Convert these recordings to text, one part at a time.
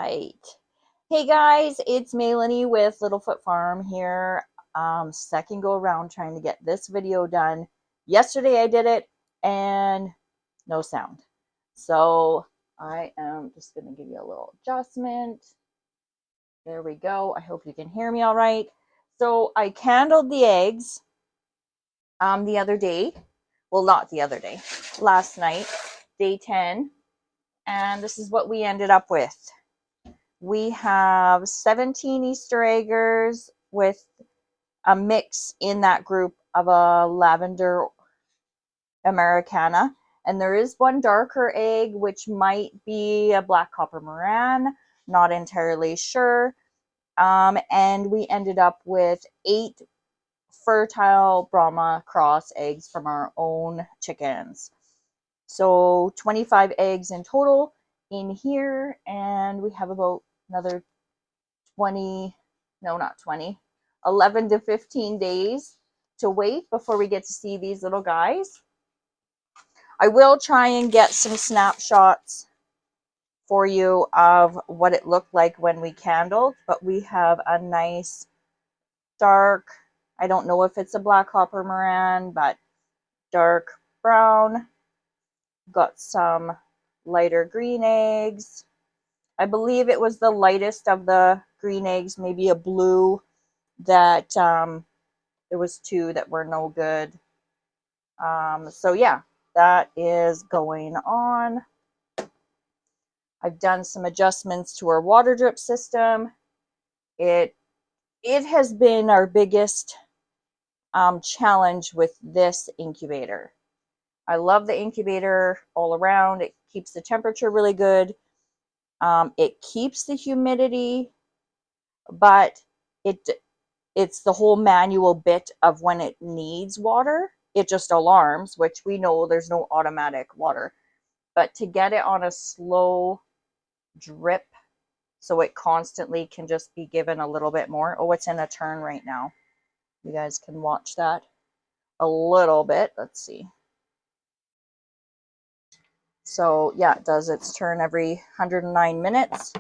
right. Hey guys, it's Melanie with Littlefoot Farm here. Second go around trying to get this video done. Yesterday I did it and no sound. So I am just going to give you a little adjustment. There we go. I hope you can hear me all right. So I candled the eggs the other day. Well, not the other day. Last night, day 10. And this is what we ended up with. We have 17 Easter eggers with a mix in that group of a lavender Americana. And there is one darker egg, which might be a black copper Moran. Not entirely sure. And we ended up with 8 fertile Brahma cross eggs from our own chickens. So 25 eggs in total in here, and we have about another 20, no, not 20, 11 to 15 days to wait before we get to see these little guys. I will try and get some snapshots for you of what it looked like when we candled, but we have a nice dark, I don't know if it's a black copper Moran, but dark brown. Got some lighter green eggs. I believe it was the lightest of the green eggs, maybe a blue, that there was 2 that were no good. So yeah, that is going on. I've done some adjustments to our water drip system. It has been our biggest challenge with this incubator. I love the incubator all around. It keeps the temperature really good. It keeps the humidity, but it's the whole manual bit of when it needs water. It just alarms, which we know there's no automatic water. But to get it on a slow drip so it constantly can just be given a little bit more. Oh, it's in a turn right now. You guys can watch that a little bit. Let's see. So yeah, it does its turn every 109 minutes.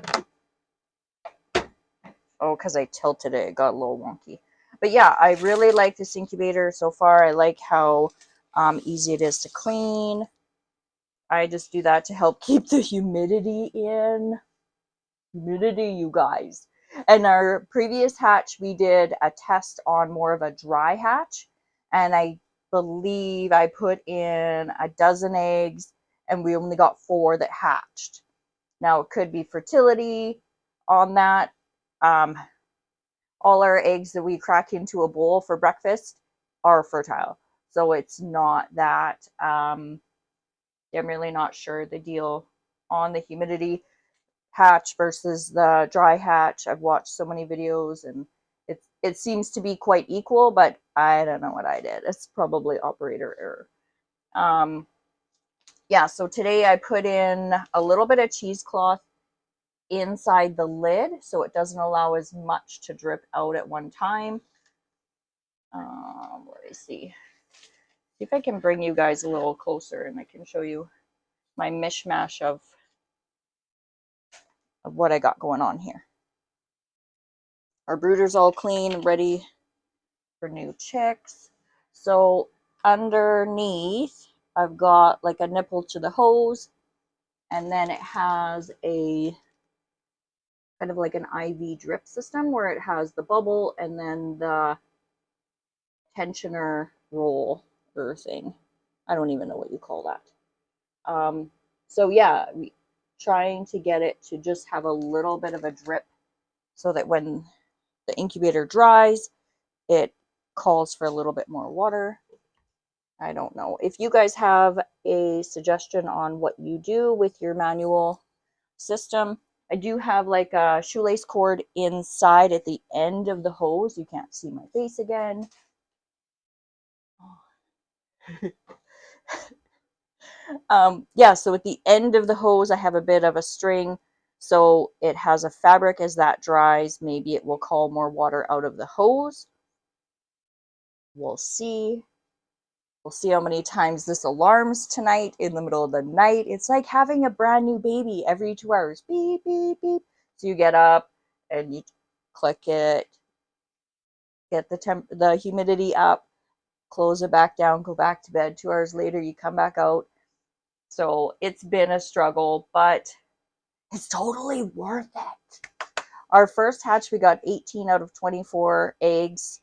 Oh, because I tilted it, it got a little wonky. But yeah, I really like this incubator so far. I like how easy it is to clean. I just do that to help keep the humidity in. Humidity, you guys. And our previous hatch, we did a test on more of a dry hatch. And I believe I put in a dozen eggs and we only got 4 that hatched. Now, it could be fertility on that. All our eggs that we crack into a bowl for breakfast are fertile. So it's not that. I'm really not sure the deal on the humidity hatch versus the dry hatch. I've watched so many videos and it seems to be quite equal, but I don't know what I did. It's probably operator error. Yeah, so today I put in a little bit of cheesecloth inside the lid so it doesn't allow as much to drip out at one time. Let me see if I can bring you guys a little closer and I can show you my mishmash of what I got going on here. Our brooder's all clean, ready for new chicks. So underneath I've got like a nipple to the hose, and then it has a kind of like an IV drip system where it has the bubble and then the tensioner roll or thing. I don't even know what you call that. So yeah, trying to get it to just have a little bit of a drip so that when the incubator dries, it calls for a little bit more water. I don't know. If you guys have a suggestion on what you do with your manual system, I do have like a shoelace cord inside at the end of the hose. You can't see my face again. Yeah, so at the end of the hose, I have a bit of a string. So it has a fabric. As that dries, maybe it will call more water out of the hose. We'll see. We'll see how many times this alarms tonight in the middle of the night. It's like having a brand new baby every 2 hours. Beep, beep, beep. So you get up and you click it, get the humidity up, close it back down, go back to bed. 2 hours later, you come back out. So it's been a struggle, but it's totally worth it. Our first hatch, we got 18 out of 24 eggs.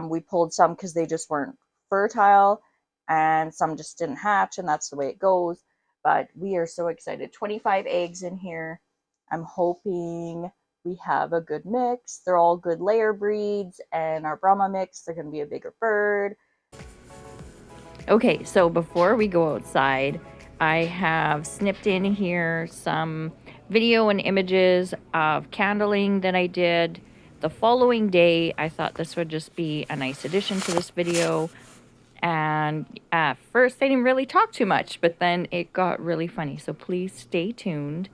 We pulled some because they just weren't fertile, and some just didn't hatch, and that's the way it goes. But we are so excited. 25 eggs in here. I'm hoping we have a good mix. They're all good layer breeds, and our Brahma mix, they're going to be a bigger bird. Okay, so before we go outside, I have snipped in here some video and images of candeling that I did the following day. I thought this would just be a nice addition to this video. And at first I didn't really talk too much, but then it got really funny. So please stay tuned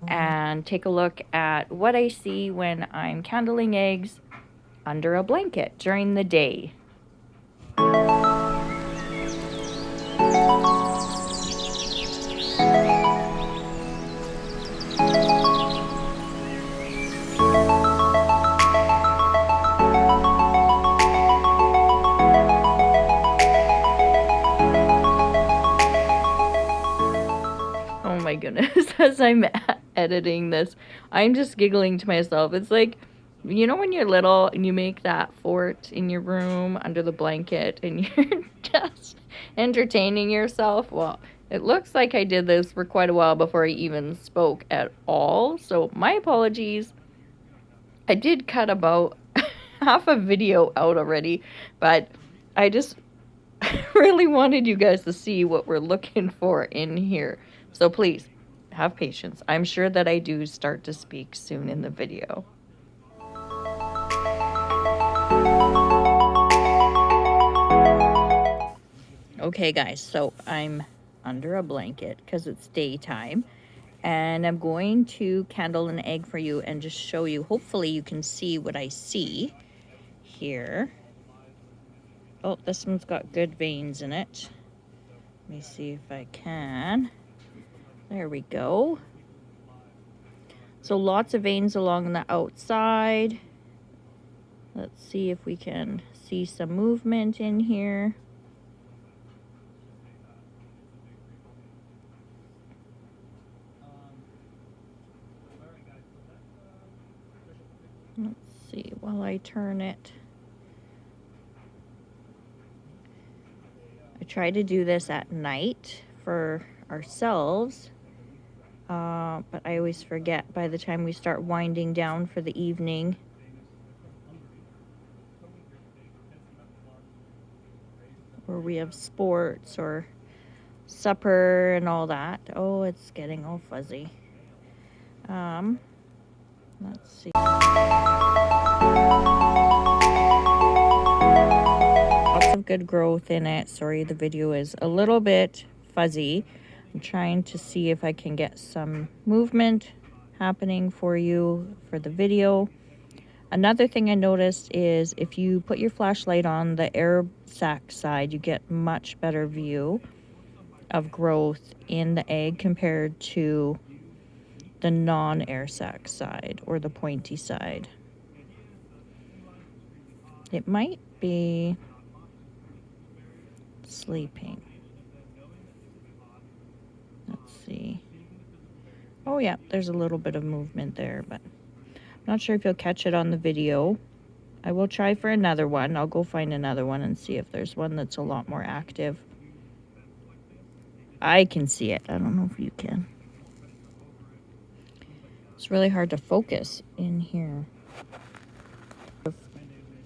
and take a look at what I see when I'm candeling eggs under a blanket during the day. Oh my goodness, as I'm editing this, I'm just giggling to myself. It's like, you know when you're little and you make that fort in your room under the blanket and you're just entertaining yourself? Well, it looks like I did this for quite a while before I even spoke at all. So my apologies. I did cut about half a video out already, but I just really wanted you guys to see what we're looking for in here. So please have patience. I'm sure that I do start to speak soon in the video. Okay guys, so I'm under a blanket because it's daytime, and I'm going to candle an egg for you and just show you. Hopefully you can see what I see here. Oh, this one's got good veins in it. Let me see if I can. There we go. So lots of veins along the outside. Let's see if we can see some movement in here. Let's see while I turn it. I try to do this at night for ourselves, but I always forget by the time we start winding down for the evening. Or we have sports or supper and all that. Oh, it's getting all fuzzy. Let's see. Lots of good growth in it. Sorry, the video is a little bit fuzzy. I'm trying to see if I can get some movement happening for you for the video. Another thing I noticed is if you put your flashlight on the air sac side, you get much better view of growth in the egg compared to the non-air sac side or the pointy side. It might be sleeping. Let's see. Oh yeah, there's a little bit of movement there, but I'm not sure if you'll catch it on the video. I will try for another one. I'll go find another one and see if there's one that's a lot more active. I can see it. I don't know if you can. It's really hard to focus in here.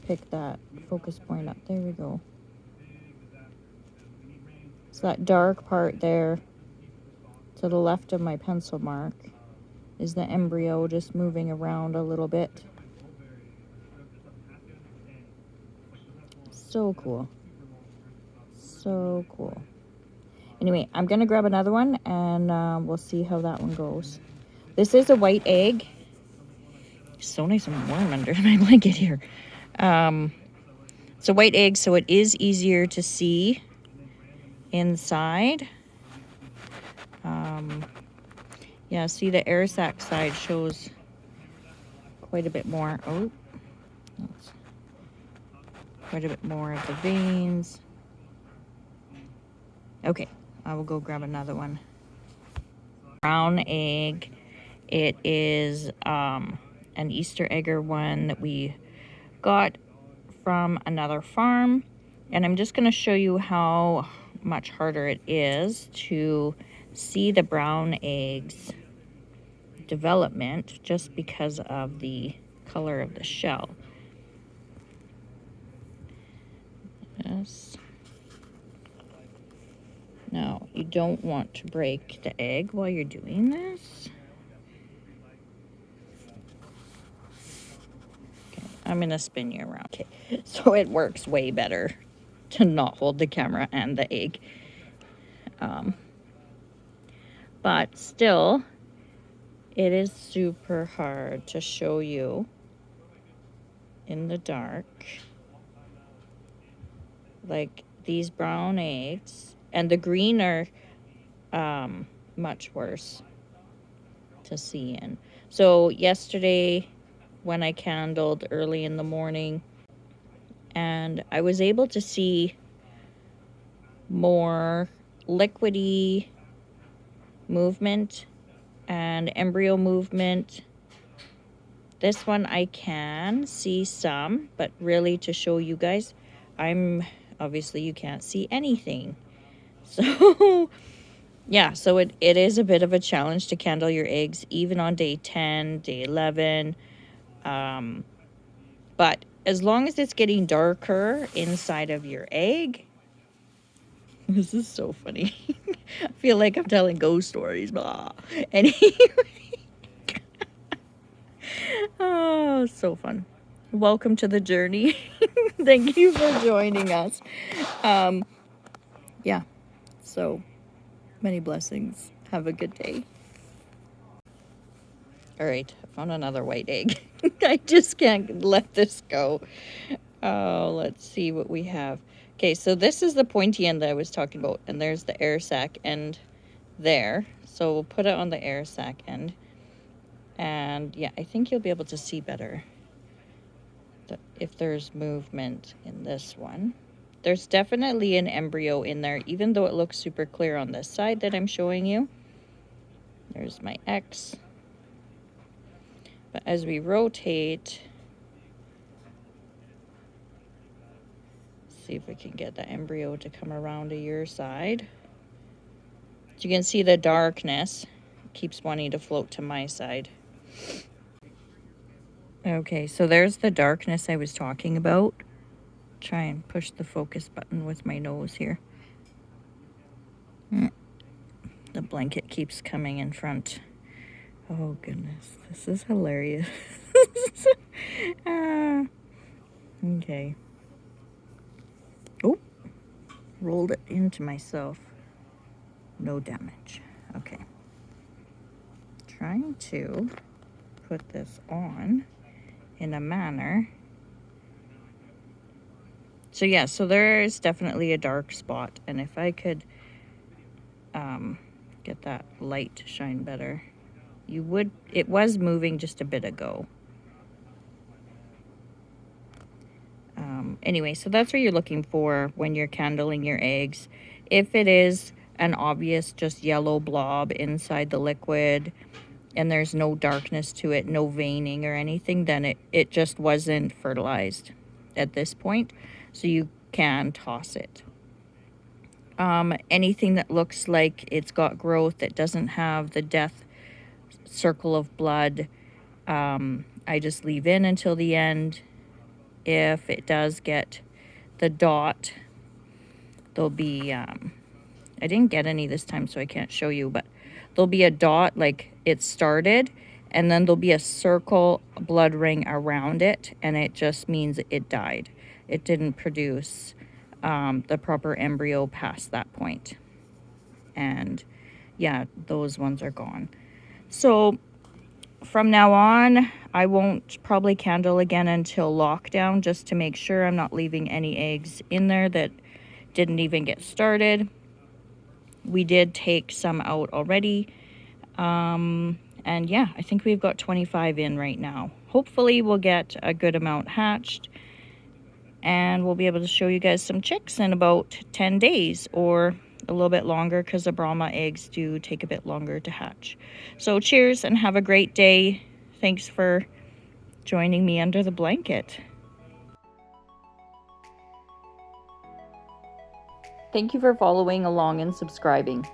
Pick that focus point up. There we go. So that dark part there to the left of my pencil mark is the embryo just moving around a little bit. So cool. So cool. Anyway, I'm going to grab another one and we'll see how that one goes. This is a white egg. It's so nice and warm under my blanket here. It's a white egg, so it is easier to see inside. Yeah, see the air sac side shows quite a bit more. Oh, that's quite a bit more of the veins. Okay, I will go grab another one. Brown egg. It is an Easter egger one that we got from another farm. And I'm just going to show you how much harder it is to see the brown eggs development just because of the color of the shell. Yes. Now, you don't want to break the egg while you're doing this. Okay, I'm going to spin you around. Okay, so it works way better to not hold the camera and the egg. But still, it is super hard to show you in the dark. Like these brown eggs, and the green are much worse to see in. So yesterday when I candled early in the morning, and I was able to see more liquidy movement and embryo movement. This one I can see some, but really to show you guys, obviously you can't see anything. So yeah, so it is a bit of a challenge to candle your eggs even on day 10, day 11. But as long as it's getting darker inside of your egg, this is so funny. I feel like I'm telling ghost stories. Blah. Anyway. Oh, so fun. Welcome to the journey. Thank you for joining us. Yeah, so many blessings. Have a good day. All right, I found another white egg. I just can't let this go. Oh, let's see what we have. Okay, so this is the pointy end that I was talking about, and there's the air sac end there. So we'll put it on the air sac end. And yeah, I think you'll be able to see better if there's movement in this one. There's definitely an embryo in there, even though it looks super clear on this side that I'm showing you. There's my X. But as we rotate, see if we can get the embryo to come around to your side. So you can see the darkness keeps wanting to float to my side. Okay, so there's the darkness I was talking about. Try and push the focus button with my nose here. The blanket keeps coming in front. Oh goodness, this is hilarious. Okay. Oh, rolled it into myself. No damage. Okay. Trying to put this on in a manner. So yeah, so there is definitely a dark spot, and if I could get that light to shine better, it was moving just a bit ago. Anyway, so that's what you're looking for when you're candling your eggs. If it is an obvious just yellow blob inside the liquid and there's no darkness to it, no veining or anything, then it just wasn't fertilized at this point. So you can toss it. Anything that looks like it's got growth, that doesn't have the death circle of blood, I just leave in until the end. If it does get the dot, there'll be, I didn't get any this time, so I can't show you, but there'll be a dot like it started, and then there'll be a circle blood ring around it, and it just means it died. It didn't produce the proper embryo past that point. And yeah, those ones are gone. So from now on, I won't probably candle again until lockdown, just to make sure I'm not leaving any eggs in there that didn't even get started. We did take some out already. And yeah, I think we've got 25 in right now. hopefully we'll get a good amount hatched, and we'll be able to show you guys some chicks in about 10 days or a little bit longer, because the Brahma eggs do take a bit longer to hatch. So cheers and have a great day. Thanks for joining me under the blanket. Thank you for following along and subscribing.